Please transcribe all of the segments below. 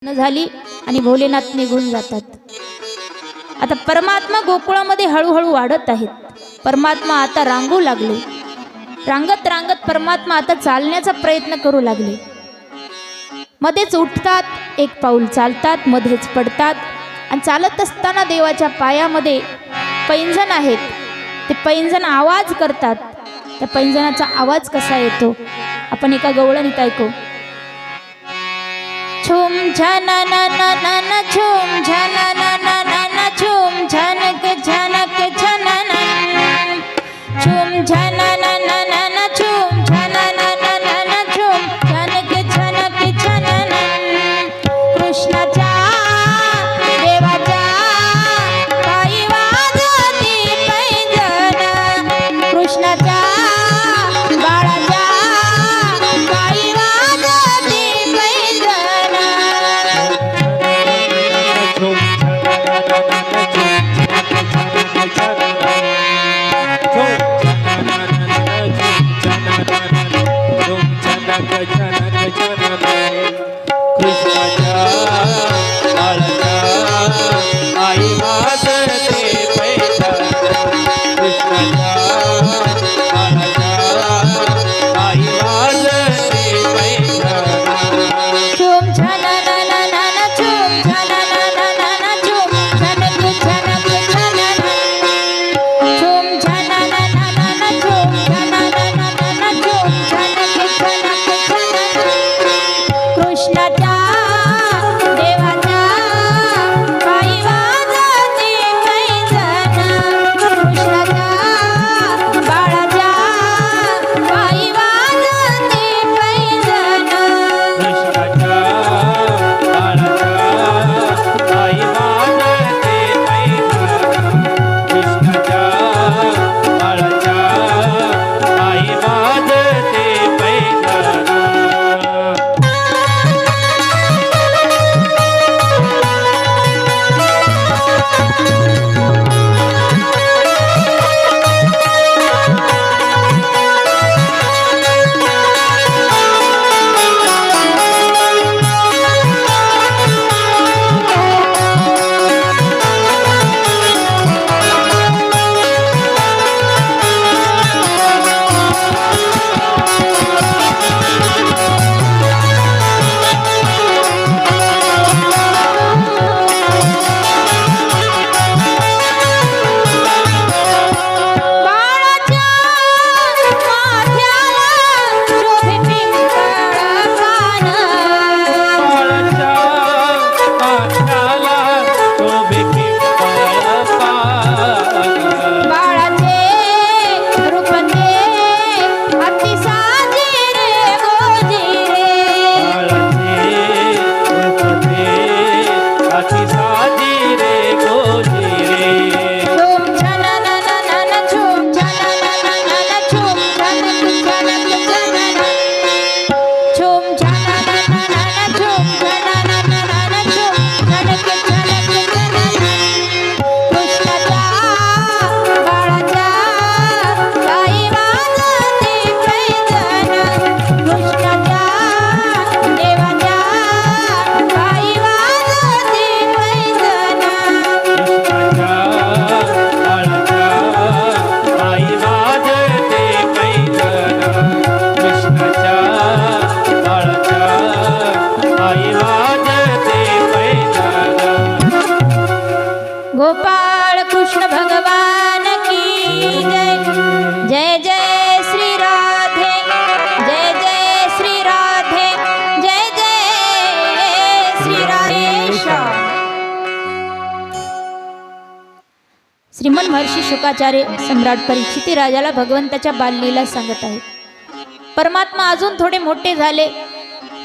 झाली आणि भोलेनाथ निघून जातात। आता परमात्मा गोकुळामध्ये हळूहळू वाढत आहेत। परमात्मा आता रांगू लागले। रांगत रांगत परमात्मा आता चालण्याचा प्रयत्न करू लागले। मध्येच उठतात, एक पाऊल चालतात, मध्येच पडतात आणि चालत असताना देवाच्या पायामध्ये पैंजण आहेत। ते पैंजण आवाज करतात। त्या पैंजणाचा आवाज कसा येतो आपण एका गवळणीत ऐकू। छुम झनन नन छुम झनन नन छुम झनक झनक झनन छुम झनन नन छुम झनन नन छुम झनक झनक झनन कृष्णाच्या देवाच्या पायी वाजती पैंजण कृष्णाच्या बाळाच्या पायी वाजती पैंजण गोपाल कृष्ण भगवान की जय। जय जय श्री राधे, जय जय श्री राधे, जय जय श्री राधेश्याम। श्रीमन महर्षी शुकाचार्य सम्राट परीक्षिती राजाला भगवंताच्या बाललीला सांगत आहेत। परमात्मा अजून थोडे मोठे झाले।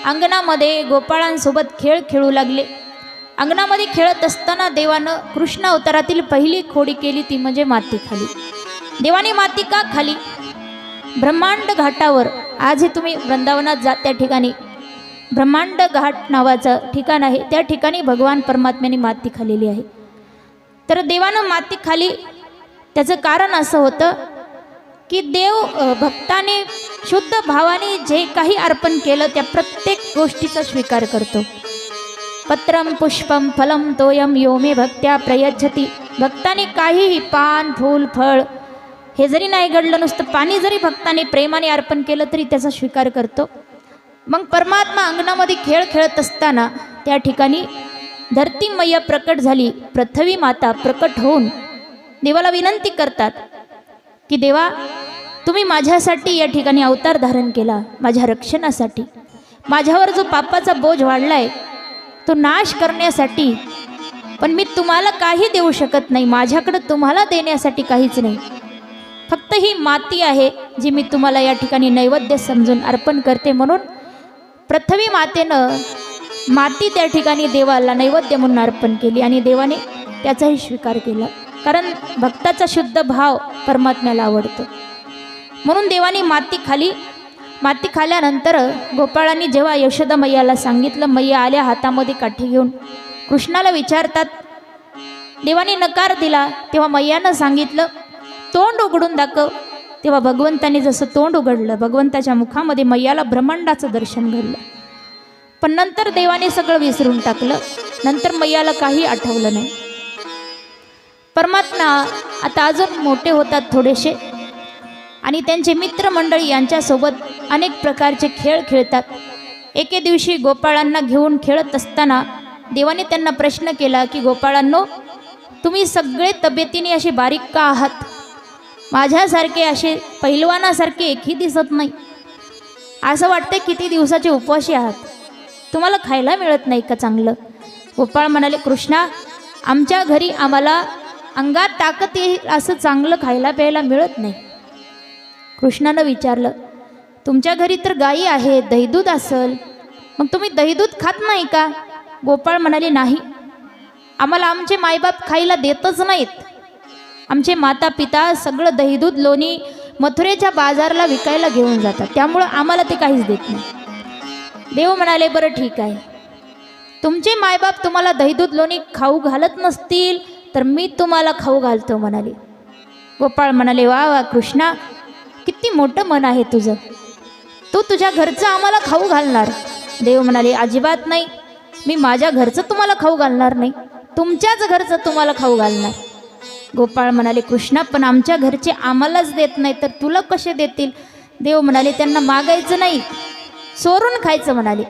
अंगणामध्ये गोपाळांसोबत खेळ खेळू लागले। अंगणामध्ये खेळत असताना देवानं कृष्ण अवतारातील पहिली खोडी केली ती म्हणजे माती खाली। देवाने माती का खाली? ब्रह्मांड घाटावर आज हे तुम्ही वृंदावनात जा त्या ठिकाणी ब्रह्मांड घाट नावाचं ठिकाण आहे। त्या ठिकाणी भगवान परमात्म्याने माती खाल्लेली आहे। तर देवानं माती खाली त्याचं कारण असं होतं की देव भक्ताने शुद्ध भावाने जे काही अर्पण केलं त्या प्रत्येक गोष्टीचा स्वीकार करतो। पत्रम पुष्पम फलम तोयम यो मे भक्त्या प्रयच्छती. भक्ताने काहीही पान फूल फळ हे जरी नाही घडलं, नुसतं पाणी जरी भक्ताने प्रेमाने अर्पण केलं तरी त्याचा स्वीकार करतो. मग परमात्मा अंगणामध्ये खेळ खेळत असताना त्या ठिकाणी धरती मैया प्रकट झाली. पृथ्वी माता प्रकट होऊन देवाला विनंती करतात की देवा, तुम्ही माझ्यासाठी या ठिकाणी अवतार धारण केला, माझ्या रक्षणासाठी. माझ्यावर जो पापाचा बोज वाढलाय तो नाश करण्यासाठी. पण मी तुम्हाला काही देऊ शकत नाही, माझ्याकडे तुम्हाला देण्यासाठी काहीच नाही. फक्त ही माती आहे जी मी तुम्हाला या ठिकाणी नैवेद्य समजून अर्पण करते. म्हणून पृथ्वी मातेनं माती त्या ठिकाणी देवाला नैवेद्य म्हणून अर्पण केली आणि देवाने त्याचाही स्वीकार केला. कारण भक्ताचा शुद्ध भाव परमात्म्याला आवडतो. म्हणून देवाने माती खाली. माती खाल्यानंतर गोपाळांनी जेव्हा यशोदा मैयाला सांगितलं, मैया आल्या हातामध्ये काठी घेऊन, कृष्णाला विचारतात. देवाने नकार दिला. तेव्हा मैयानं सांगितलं तोंड उघडून दाखव. तेव्हा भगवंताने जसं तोंड उघडलं, भगवंताच्या मुखामध्ये मैयाला ब्रह्मांडाचं दर्शन घडलं. पण नंतर देवाने सगळं विसरून टाकलं. नंतर मैयाला काही आठवलं नाही. परमात्मा आता अजून मोठे होतात थोडेसे आणि त्यांचे मित्रमंडळी यांच्यासोबत अनेक प्रकारचे खेळ खेळतात. एके दिवशी गोपाळांना घेऊन खेळत असताना देवाने त्यांना प्रश्न केला की गोपाळांनो, तुम्ही सगळे तब्येतीने असे बारीक का आहात? माझ्यासारखे असे पैलवानासारखे एकही दिसत नाही. असं वाटते किती दिवसाचे उपवासी आहात, तुम्हाला खायला मिळत नाही का चांगलं? गोपाळ म्हणाले, कृष्णा, आमच्या घरी आम्हाला अंगात ताकद येईल असं चांगलं खायला प्यायला मिळत नाही. कृष्णानं विचारलं, तुमच्या घरी तर गायी आहेत, दहीदूध असेल, मग तुम्ही दहीदूध खात नाही का? गोपाळ म्हणाले, नाही, आम्हाला आमचे मायबाप खायला देतच नाहीत. आमचे माता पिता सगळं दहीदूध लोणी मथुरेच्या बाजारला विकायला घेऊन जातात, त्यामुळं आम्हाला ते काहीच देत नाही. देव म्हणाले, बरं ठीक आहे, तुमचे मायबाप तुम्हाला दहीदूध लोणी खाऊ घालत नसतील तर मी तुम्हाला खाऊ घालतो म्हणाले. गोपाळ म्हणाले, वा वा कृष्णा, किती मोठं मन आहे तुझं, तू तुझ्या घरचं आम्हाला खाऊ घालणार? देव म्हणाले, अजिबात नाही, मी माझ्या घरचं तुम्हाला खाऊ घालणार नाही, तुमच्याच घरचं तुम्हाला खाऊ घालणार. गोपाळ म्हणाले, कृष्णा, पण आमच्या घरचे आम्हालाच देत नाही तर तुला कसे देतील? देव म्हणाले, त्यांना मागायचं नाही, चोरून खायचं म्हणाले.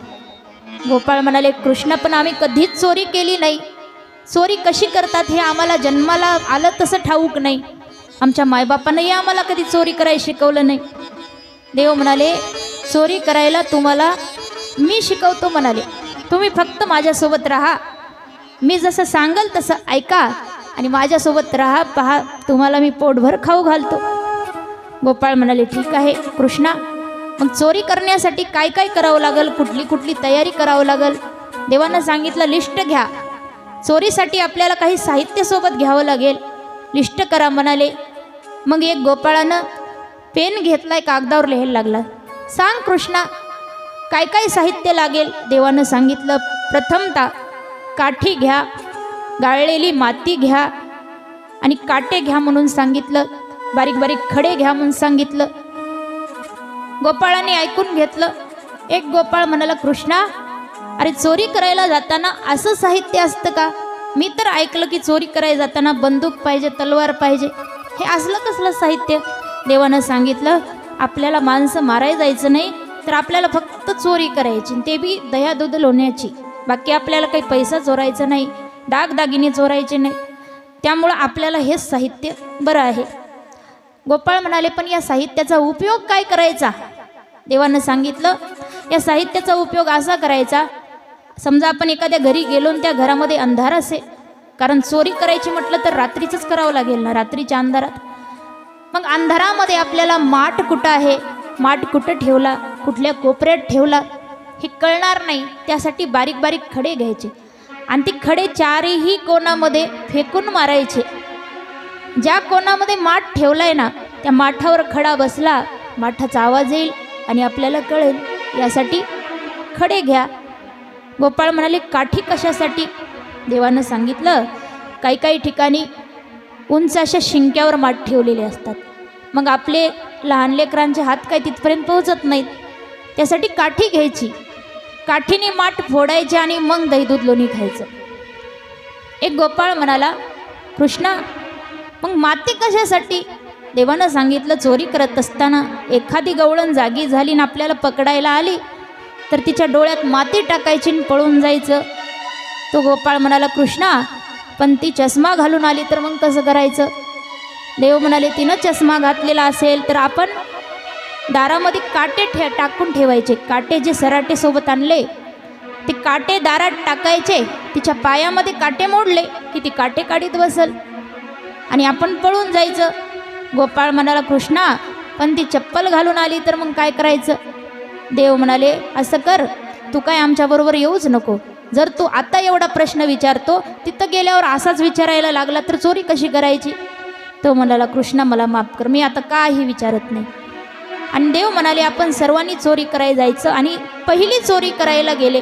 गोपाळ म्हणाले, कृष्णा, पण आम्ही कधीच चोरी केली नाही, चोरी कशी करतात हे आम्हाला जन्माला आलं तसं ठाऊक नाही, आमच्या मायबापांनाही आम्हाला कधी चोरी करायला शिकवलं नाही. देव म्हणाले, चोरी करायला तुम्हाला मी शिकवतो म्हणाले, तुम्ही फक्त माझ्यासोबत राहा, मी जसं सांगल तसं ऐका आणि माझ्यासोबत राहा, पहा तुम्हाला मी पोटभर खाऊ घालतो. गोपाळ म्हणाले, ठीक आहे कृष्णा, मग चोरी करण्यासाठी काय काय करावं लागेल, कुठली कुठली तयारी करावं लागेल? देवानं सांगितलं, लिस्ट घ्या, चोरीसाठी आपल्याला काही साहित्य सोबत घ्यावं लागेल, लिस्ट करा म्हणाले. मग एक गोपाळानं पेन घेतलाय, कागदावर लिहायला लागला. सांग कृष्णा, काय काय साहित्य लागेल? देवानं सांगितलं, प्रथमतः काठी घ्या, गाळलेली माती घ्या आणि काटे घ्या म्हणून सांगितलं, बारीक बारीक खडे घ्या म्हणून सांगितलं. गोपाळाने ऐकून घेतलं. एक गोपाळ म्हणाला, कृष्णा, अरे चोरी करायला जाताना असं साहित्य असतं का? मी तर ऐकलं की चोरी करायला जाताना बंदूक पाहिजे, तलवार पाहिजे, हे असलं कसलं साहित्य? देवानं सांगितलं, आपल्याला माणसं मारायला जायचं नाही तर आपल्याला फक्त चोरी करायची, ते बी दह्या दूध लोण्याची. बाकी आपल्याला काही पैसा चोरायचा नाही, दागदागिने चोरायचे नाही, त्यामुळं आपल्याला हेच साहित्य बरं आहे. गोपाळ म्हणाले, पण या साहित्याचा उपयोग काय करायचा? देवानं सांगितलं, या साहित्याचा उपयोग असा करायचा, समजा आपण एखाद्या घरी गेलो आणि त्या घरामध्ये अंधार असेल, कारण चोरी करायची म्हटलं तर रात्रीचंच करावं लागेल ना, रात्रीच्या अंधारात. मग अंधारामध्ये आपल्याला माठ कुठं आहे, माठ कुठं ठेवला, कुठल्या कोपऱ्यात ठेवला हे कळणार नाही, त्यासाठी बारीक बारीक खडे घ्यायचे आणि ते खडे चारही कोणामध्ये फेकून मारायचे. ज्या कोणामध्ये माठ ठेवलाय ना त्या माठावर खडा बसला, माठाचा आवाज येईल आणि आपल्याला कळेल, यासाठी खडे घ्या. गोपाळ म्हणाले, काठी कशासाठी? देवानं सांगितलं, काही काही ठिकाणी उंच अशा शिंक्यावर माठ ठेवलेले असतात, मग आपले लहान लेकरांचे हात काय तिथपर्यंत पोहोचत नाहीत, त्यासाठी काठी घ्यायची. काठीने माठ फोडायचे आणि मग दही दूध लोणी खायचं. एक गोपाळ म्हणाला, कृष्णा मग माती कशासाठी? देवानं सांगितलं, चोरी करत असताना एखादी गवळण जागी झाली आणि आपल्याला पकडायला आली तर तिच्या डोळ्यात माती टाकायची आणि पळून जायचं. तो गोपाळ म्हणाला, कृष्णा पण ती चष्मा घालून आली तर मग कसं करायचं? देव म्हणाले, तिनं चष्मा घातलेला असेल तर आपण दारामध्ये काटे टाकून ठेवायचे. काटे जे सराटे सोबत आणले ते काटे दारात टाकायचे, तिच्या पायामध्ये काटे मोडले की ती काटे काढीत बसल आणि आपण पळून जायचं. गोपाळ म्हणाला, कृष्णा पण ती चप्पल घालून आली तर मग काय करायचं? देव म्हणाले, असं कर, तू काय आमच्याबरोबर येऊच नको. जर तू आता एवढा प्रश्न विचारतो, तिथं गेल्यावर असाच विचारायला लागला तर चोरी कशी करायची? तो म्हणाला, कृष्णा मला माफ कर, मी आता काही विचारत नाही. आणि देव म्हणाले, आपण सर्वांनी चोरी करायला जायचं. आणि पहिली चोरी करायला गेले